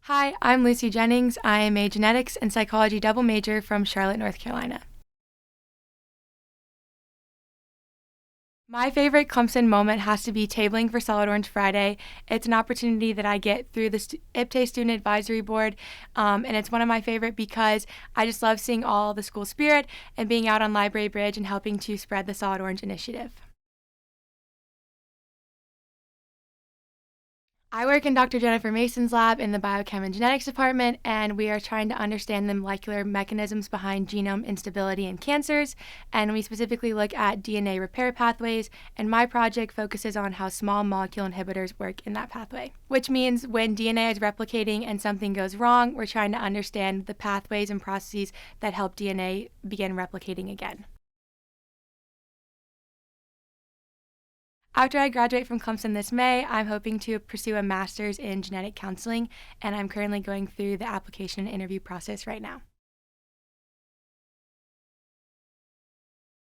Hi, I'm Lucy Jennings. I am a genetics and psychology double major from Charlotte, North Carolina. My favorite Clemson moment has to be tabling for Solid Orange Friday. It's an opportunity that I get through the IPTAY Student Advisory Board, and it's one of my favorite because I just love seeing all the school spirit and being out on Library Bridge and helping to spread the Solid Orange initiative. I work in Dr. Jennifer Mason's lab in the biochem and genetics department, and we are trying to understand the molecular mechanisms behind genome instability in cancers. And we specifically look at DNA repair pathways, and my project focuses on how small molecule inhibitors work in that pathway. Which means when DNA is replicating and something goes wrong, we're trying to understand the pathways and processes that help DNA begin replicating again. After I graduate from Clemson this May, I'm hoping to pursue a master's in genetic counseling, and I'm currently going through the application and interview process right now.